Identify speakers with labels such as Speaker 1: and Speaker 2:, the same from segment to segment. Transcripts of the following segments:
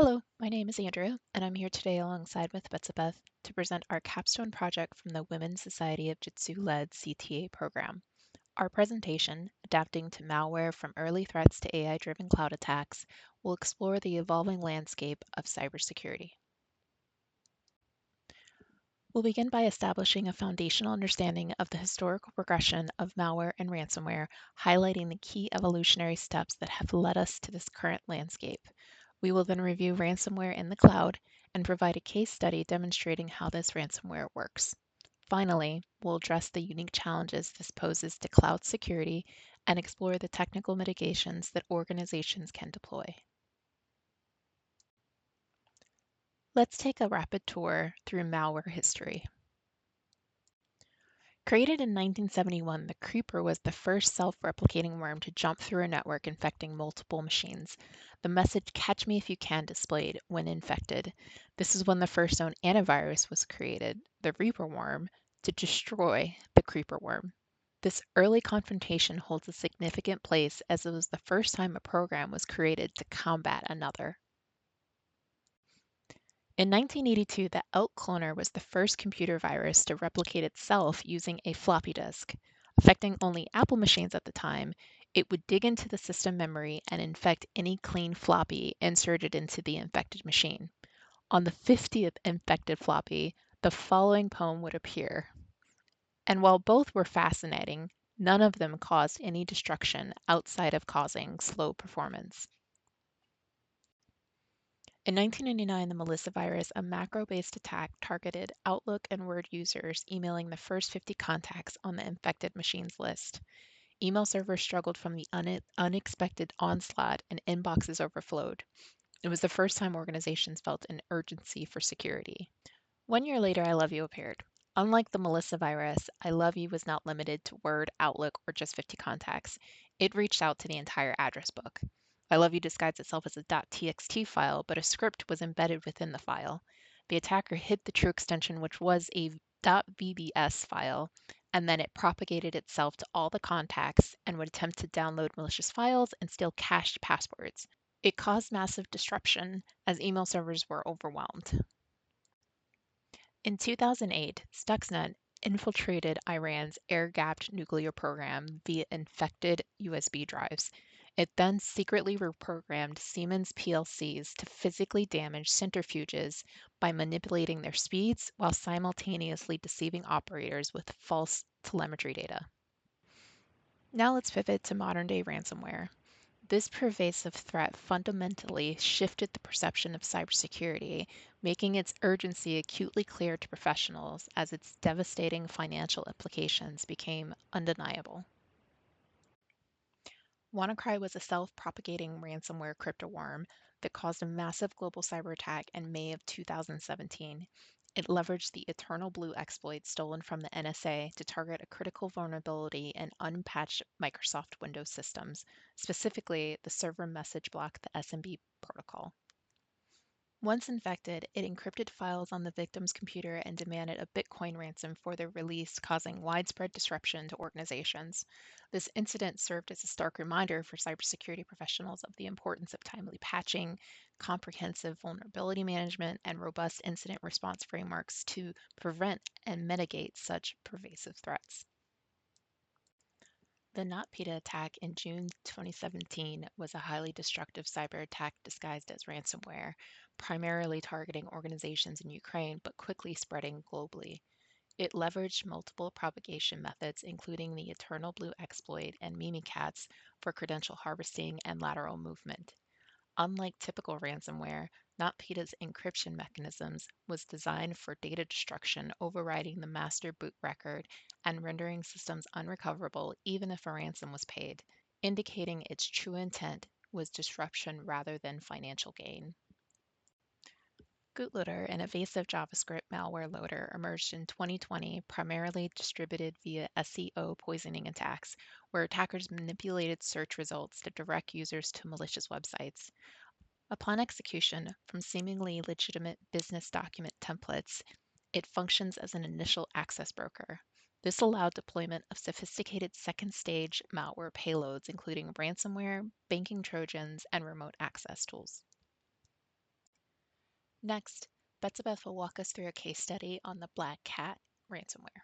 Speaker 1: Hello, my name is Andrea, and I'm here today alongside with Betzabeth to present our capstone project from the Women's Society of Jitsu-led CTA program. Our presentation, Adapting to Malware from Early Threats to AI-Driven Cloud Attacks, will explore the evolving landscape of cybersecurity. We'll begin by establishing a foundational understanding of the historical progression of malware and ransomware, highlighting the key evolutionary steps that have led us to this current landscape. We will then review ransomware in the cloud and provide a case study demonstrating how this ransomware works. Finally, we'll address the unique challenges this poses to cloud security and explore the technical mitigations that organizations can deploy. Let's take a rapid tour through malware history. Created in 1971, the Creeper was the first self-replicating worm to jump through a network infecting multiple machines. The message "Catch me if you can" displayed when infected. This is when the first known antivirus was created, the Reaper worm, to destroy the Creeper worm. This early confrontation holds a significant place as it was the first time a program was created to combat another. In 1982, the Elk cloner was the first computer virus to replicate itself using a floppy disk. Affecting only Apple machines at the time, it would dig into the system memory and infect any clean floppy inserted into the infected machine. On the 50th infected floppy, the following poem would appear. And while both were fascinating, none of them caused any destruction outside of causing slow performance. In 1999, the Melissa virus, a macro-based attack, targeted Outlook and Word users emailing the first 50 contacts on the infected machines list. Email servers struggled from the unexpected onslaught and inboxes overflowed. It was the first time organizations felt an urgency for security. 1 year later, I Love You appeared. Unlike the Melissa virus, I Love You was not limited to Word, Outlook, or just 50 contacts. It reached out to the entire address book. I Love You disguised itself as a .txt file, but a script was embedded within the file. The attacker hid the true extension, which was a .vbs file, and then it propagated itself to all the contacts and would attempt to download malicious files and steal cached passwords. It caused massive disruption as email servers were overwhelmed. In 2008, Stuxnet infiltrated Iran's air-gapped nuclear program via infected USB drives. It then secretly reprogrammed Siemens PLCs to physically damage centrifuges by manipulating their speeds while simultaneously deceiving operators with false telemetry data. Now let's pivot to modern-day ransomware. This pervasive threat fundamentally shifted the perception of cybersecurity, making its urgency acutely clear to professionals as its devastating financial implications became undeniable. WannaCry was a self-propagating ransomware cryptoworm that caused a massive global cyber attack in May of 2017. It leveraged the Eternal Blue exploit stolen from the NSA to target a critical vulnerability in unpatched Microsoft Windows systems, specifically the server message block, the SMB protocol. Once infected, it encrypted files on the victim's computer and demanded a Bitcoin ransom for their release, causing widespread disruption to organizations. This incident served as a stark reminder for cybersecurity professionals of the importance of timely patching, comprehensive vulnerability management, and robust incident response frameworks to prevent and mitigate such pervasive threats. The NotPetya attack in June 2017 was a highly destructive cyber attack disguised as ransomware, primarily targeting organizations in Ukraine but quickly spreading globally. It leveraged multiple propagation methods, including the Eternal Blue exploit and Mimikatz for credential harvesting and lateral movement. Unlike typical ransomware, NotPetya's encryption mechanisms was designed for data destruction, overriding the master boot record and rendering systems unrecoverable even if a ransom was paid, indicating its true intent was disruption rather than financial gain. Bootloader, an evasive JavaScript malware loader, emerged in 2020, primarily distributed via SEO poisoning attacks, where attackers manipulated search results to direct users to malicious websites. Upon execution from seemingly legitimate business document templates, it functions as an initial access broker. This allowed deployment of sophisticated second-stage malware payloads, including ransomware, banking trojans, and remote access tools. Next, Betzabeth will walk us through a case study on the Black Cat ransomware.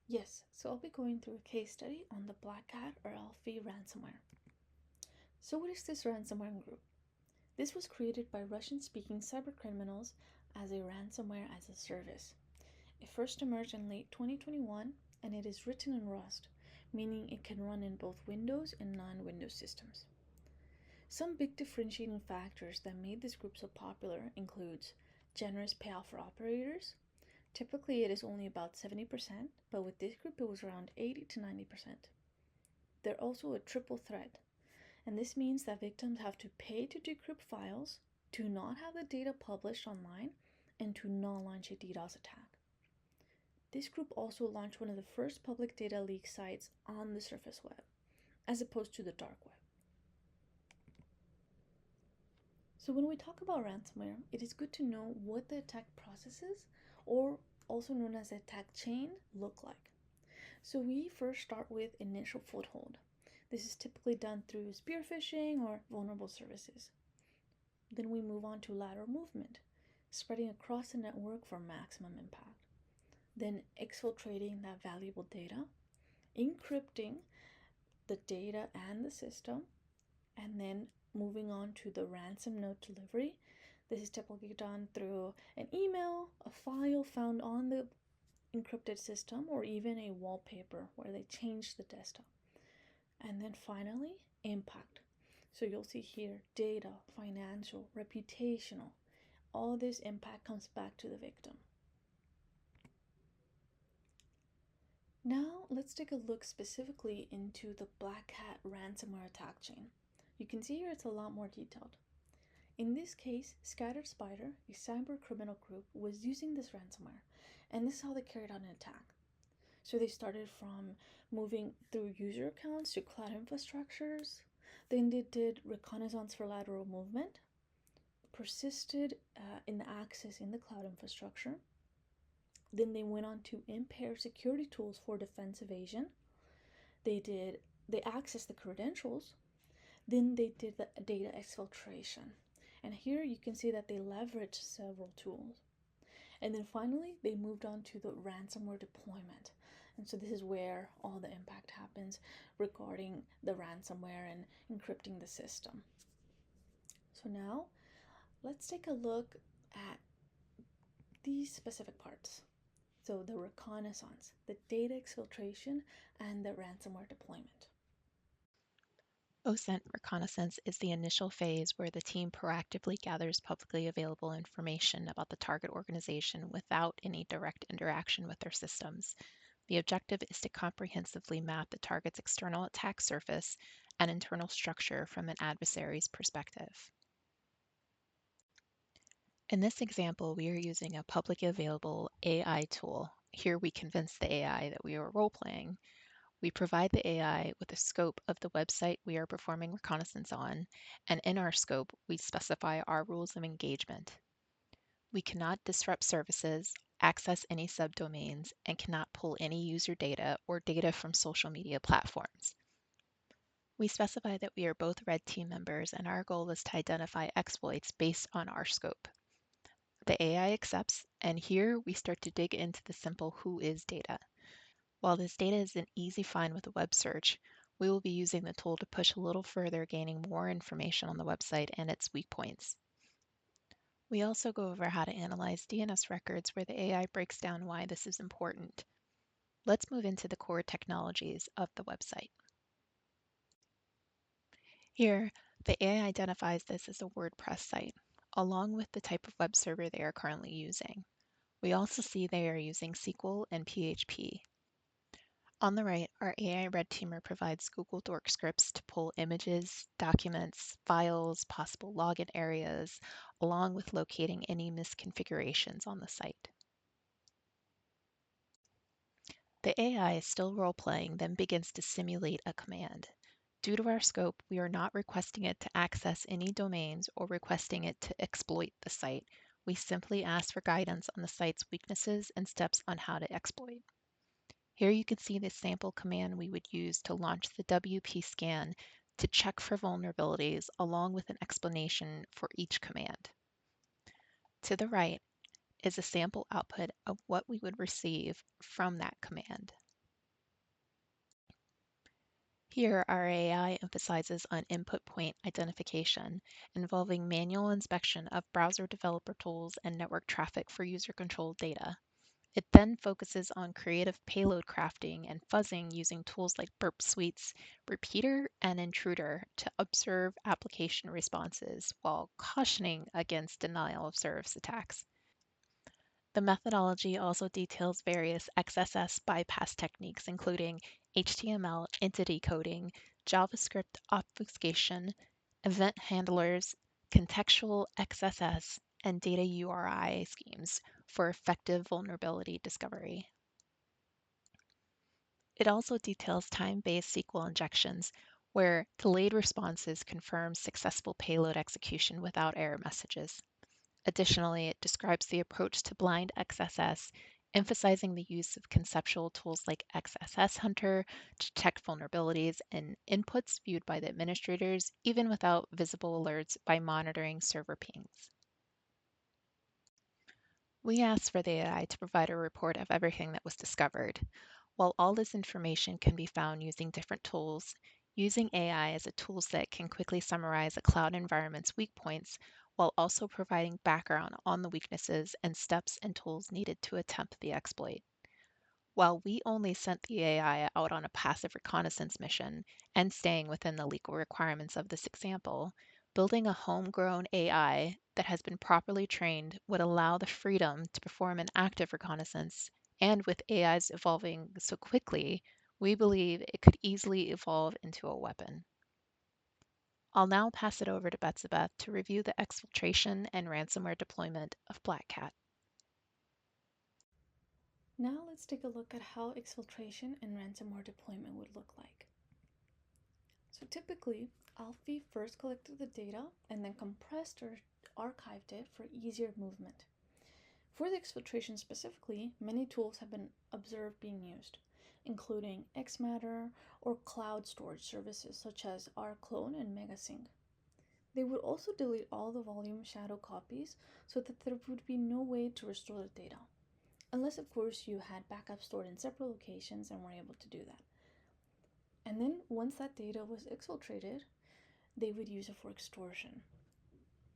Speaker 2: Yes, so I'll be going through a case study on the Black Cat or Alfie ransomware. So, what is this ransomware group? This was created by Russian speaking cybercriminals as a ransomware as a service. It first emerged in late 2021 and it is written in Rust, meaning it can run in both Windows and non Windows systems. Some big differentiating factors that made this group so popular includes generous payout for operators. Typically, it is only about 70%, but with this group, it was around 80 to 90%. They're also a triple threat, and this means that victims have to pay to decrypt files, to not have the data published online, and to not launch a DDoS attack. This group also launched one of the first public data leak sites on the surface web, as opposed to the dark web. So, when we talk about ransomware, it is good to know what the attack processes, or also known as the attack chain, look like. So, we first start with initial foothold. This is typically done through spear phishing or vulnerable services. Then we move on to lateral movement, spreading across the network for maximum impact. Then exfiltrating that valuable data, encrypting the data and the system, and then moving on to the ransom note delivery. This is typically done through an email, a file found on the encrypted system, or even a wallpaper where they change the desktop. And then finally, impact. So you'll see here data, financial, reputational. All this impact comes back to the victim. Now, let's take a look specifically into the Black Hat ransomware attack chain. You can see here it's a lot more detailed. In this case, Scattered Spider, a cyber criminal group, was using this ransomware, and this is how they carried out an attack. So they started from moving through user accounts to cloud infrastructures. Then they did reconnaissance for lateral movement, persisted in the access in the cloud infrastructure. Then they went on to impair security tools for defense evasion. They accessed the credentials. Then they did the data exfiltration. And here you can see that they leveraged several tools. And then finally, they moved on to the ransomware deployment. And so this is where all the impact happens regarding the ransomware and encrypting the system. So now let's take a look at these specific parts. So the reconnaissance, the data exfiltration, and the ransomware deployment.
Speaker 1: OSINT reconnaissance is the initial phase where the team proactively gathers publicly available information about the target organization without any direct interaction with their systems. The objective is to comprehensively map the target's external attack surface and internal structure from an adversary's perspective. In this example, we are using a publicly available AI tool. Here we convince the AI that we are role-playing. We provide the AI with a scope of the website we are performing reconnaissance on, and in our scope, we specify our rules of engagement. We cannot disrupt services, access any subdomains, and cannot pull any user data or data from social media platforms. We specify that we are both red team members, and our goal is to identify exploits based on our scope. The AI accepts, and here we start to dig into the simple who is data. While this data is an easy find with a web search, we will be using the tool to push a little further, gaining more information on the website and its weak points. We also go over how to analyze DNS records where the AI breaks down why this is important. Let's move into the core technologies of the website. Here, the AI identifies this as a WordPress site, along with the type of web server they are currently using. We also see they are using SQL and PHP. On the right, our AI red teamer provides Google Dork scripts to pull images, documents, files, possible login areas, along with locating any misconfigurations on the site. The AI is still role-playing, then begins to simulate a command. Due to our scope, we are not requesting it to access any domains or requesting it to exploit the site. We simply ask for guidance on the site's weaknesses and steps on how to exploit. Here you can see the sample command we would use to launch the WP scan to check for vulnerabilities along with an explanation for each command. To the right is a sample output of what we would receive from that command. Here, our AI emphasizes on input point identification, involving manual inspection of browser developer tools and network traffic for user-controlled data. It then focuses on creative payload crafting and fuzzing using tools like Burp Suite's Repeater and Intruder to observe application responses while cautioning against denial of service attacks. The methodology also details various XSS bypass techniques, including HTML entity coding, JavaScript obfuscation, event handlers, contextual XSS, and data URI schemes for effective vulnerability discovery. It also details time-based SQL injections, where delayed responses confirm successful payload execution without error messages. Additionally, it describes the approach to blind XSS, emphasizing the use of conceptual tools like XSS Hunter to detect vulnerabilities in inputs viewed by the administrators, even without visible alerts by monitoring server pings. We asked for the AI to provide a report of everything that was discovered. While all this information can be found using different tools, using AI as a toolset can quickly summarize a cloud environment's weak points while also providing background on the weaknesses and steps and tools needed to attempt the exploit. While we only sent the AI out on a passive reconnaissance mission and staying within the legal requirements of this example, building a homegrown AI that has been properly trained would allow the freedom to perform an active reconnaissance. And with AIs evolving so quickly, we believe it could easily evolve into a weapon. I'll now pass it over to Betzabeth to review the exfiltration and ransomware deployment of Black Cat.
Speaker 2: Now let's take a look at how exfiltration and ransomware deployment would look like. So typically, Alfie first collected the data and then compressed or archived it for easier movement. For the exfiltration specifically, many tools have been observed being used, including Xmatter or cloud storage services such as rclone and Megasync. They would also delete all the volume shadow copies so that there would be no way to restore the data, unless of course you had backup stored in separate locations and were able to do that. And then once that data was exfiltrated, they would use it for extortion.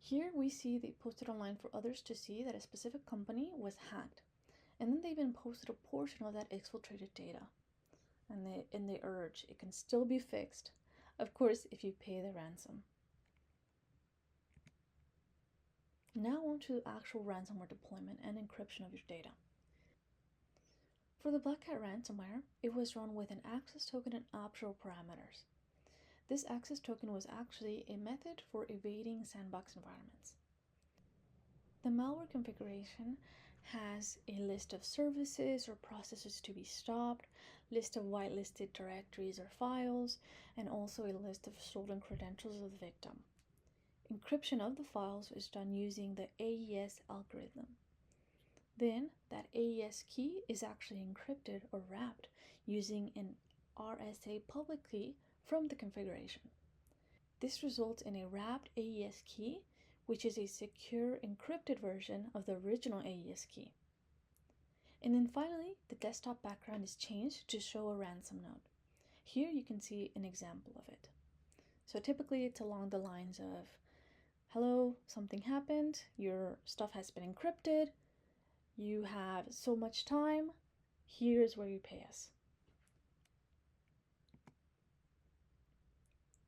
Speaker 2: Here we see they posted online for others to see that a specific company was hacked, and then they even posted a portion of that exfiltrated data. And they urge it can still be fixed, of course, if you pay the ransom. Now on to the actual ransomware deployment and encryption of your data. For the Black Hat ransomware, it was run with an access token and optional parameters. This access token was actually a method for evading sandbox environments. The malware configuration has a list of services or processes to be stopped, list of whitelisted directories or files, and also a list of stolen credentials of the victim. Encryption of the files is done using the AES algorithm. Then that AES key is actually encrypted or wrapped using an RSA public key from the configuration. This results in a wrapped AES key, which is a secure encrypted version of the original AES key. And then finally, the desktop background is changed to show a ransom note. Here you can see an example of it. So typically it's along the lines of, hello, something happened, your stuff has been encrypted, you have so much time, here's where you pay us.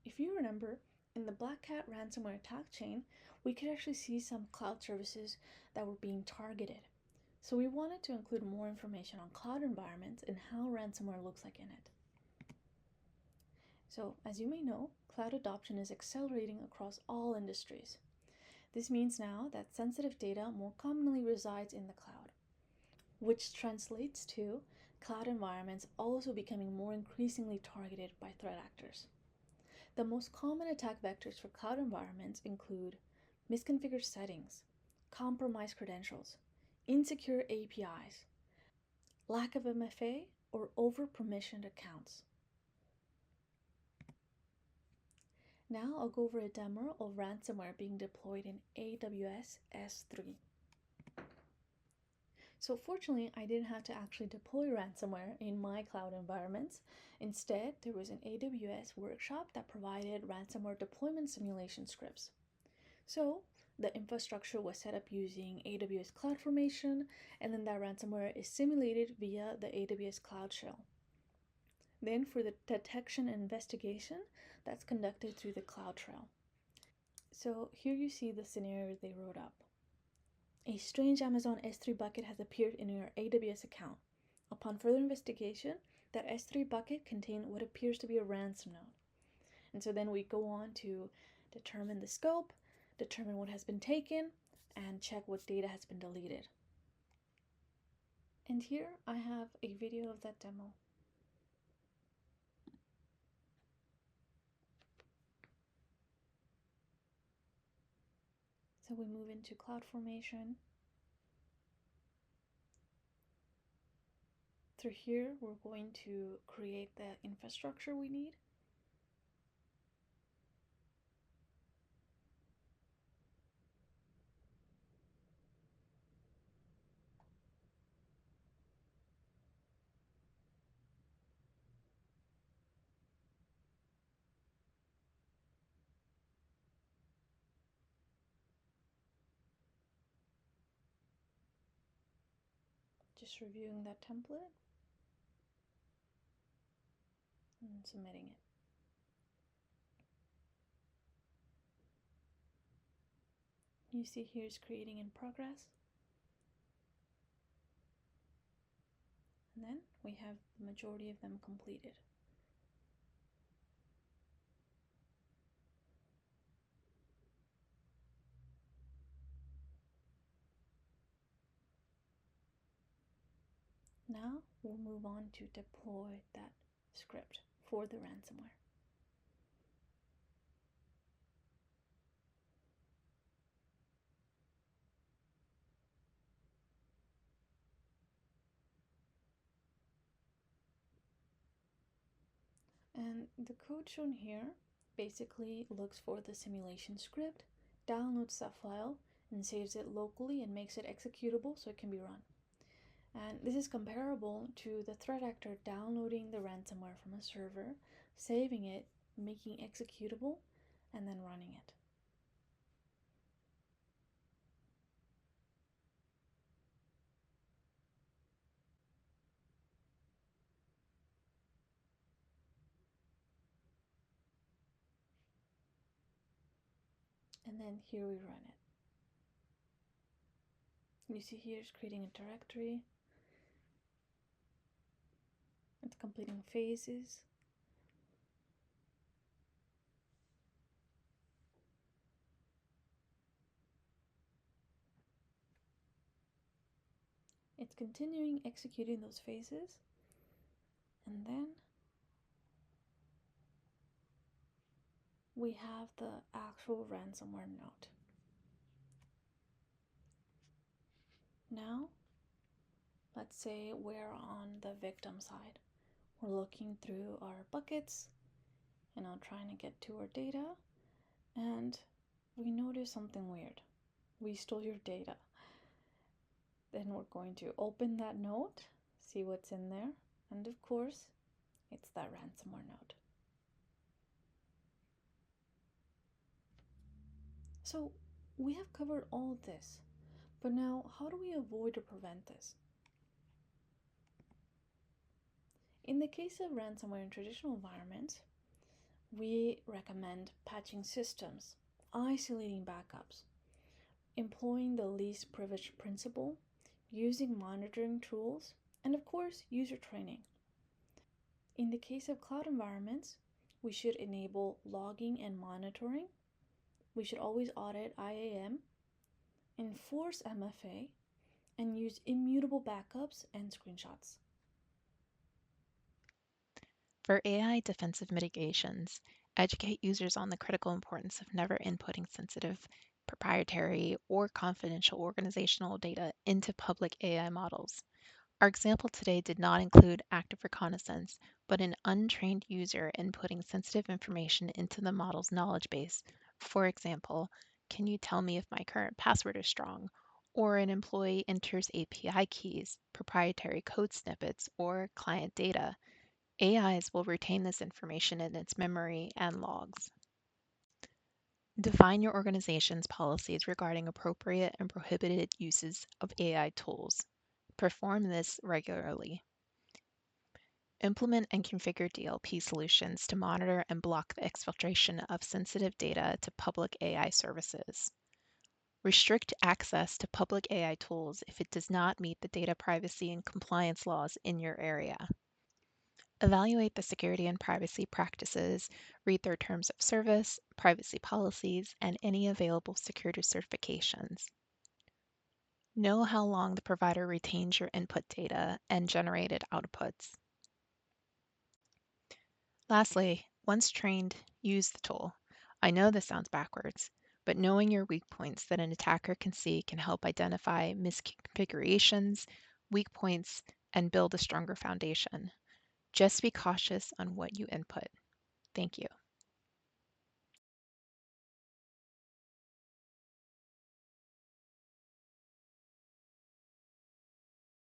Speaker 2: If you remember, in the Black Cat ransomware attack chain, we could actually see some cloud services that were being targeted. So we wanted to include more information on cloud environments and how ransomware looks like in it. So, as you may know, cloud adoption is accelerating across all industries. This means now that sensitive data more commonly resides in the cloud, which translates to cloud environments also becoming more increasingly targeted by threat actors. The most common attack vectors for cloud environments include misconfigured settings, compromised credentials, insecure APIs, lack of MFA, or over-permissioned accounts. Now I'll go over a demo of ransomware being deployed in AWS S3. So, fortunately, I didn't have to actually deploy ransomware in my cloud environments. Instead, there was an AWS workshop that provided ransomware deployment simulation scripts. So, the infrastructure was set up using AWS CloudFormation, and then that ransomware is simulated via the AWS Cloud Shell. Then, for the detection and investigation, that's conducted through the CloudTrail. So, here you see the scenario they wrote up. A strange Amazon S3 bucket has appeared in your AWS account. Upon further investigation, that S3 bucket contained what appears to be a ransom note. And so then we go on to determine the scope, determine what has been taken, and check what data has been deleted. And here I have a video of that demo. So we move into CloudFormation. Through here, we're going to create the infrastructure we need. Just reviewing that template and submitting it. You see here is creating in progress. And then we have the majority of them completed. Now we'll move on to deploy that script for the ransomware. And the code shown here basically looks for the simulation script, downloads that file, and saves it locally and makes it executable so it can be run. And this is comparable to the threat actor downloading the ransomware from a server, saving it, making executable, and then running it. And then here we run it. You see here it's creating a directory. It's completing phases. It's continuing executing those phases. And then we have the actual ransomware note. Now, let's say we're on the victim side. We're looking through our buckets and I'm trying to get to our data, and we notice something weird. We stole your data. Then we're going to open that note, see what's in there, and of course, it's that ransomware note. So, we have covered all of this, but now how do we avoid or prevent this? In the case of ransomware in traditional environments, we recommend patching systems, isolating backups, employing the least privilege principle, using monitoring tools, and of course, user training. In the case of cloud environments, we should enable logging and monitoring. We should always audit IAM, enforce MFA, and use immutable backups and screenshots.
Speaker 1: For AI defensive mitigations, educate users on the critical importance of never inputting sensitive, proprietary, or confidential organizational data into public AI models. Our example today did not include active reconnaissance, but an untrained user inputting sensitive information into the model's knowledge base. For example, can you tell me if my current password is strong? or an employee enters API keys, proprietary code snippets, or client data, AIs will retain this information in its memory and logs. Define your organization's policies regarding appropriate and prohibited uses of AI tools. Perform this regularly. Implement and configure DLP solutions to monitor and block the exfiltration of sensitive data to public AI services. Restrict access to public AI tools if it does not meet the data privacy and compliance laws in your area. Evaluate the security and privacy practices, read their terms of service, privacy policies, and any available security certifications. Know how long the provider retains your input data and generated outputs. Lastly, once trained, use the tool. I know this sounds backwards, but knowing your weak points that an attacker can see can help identify misconfigurations, weak points, and build a stronger foundation. Just be cautious on what you input. Thank you.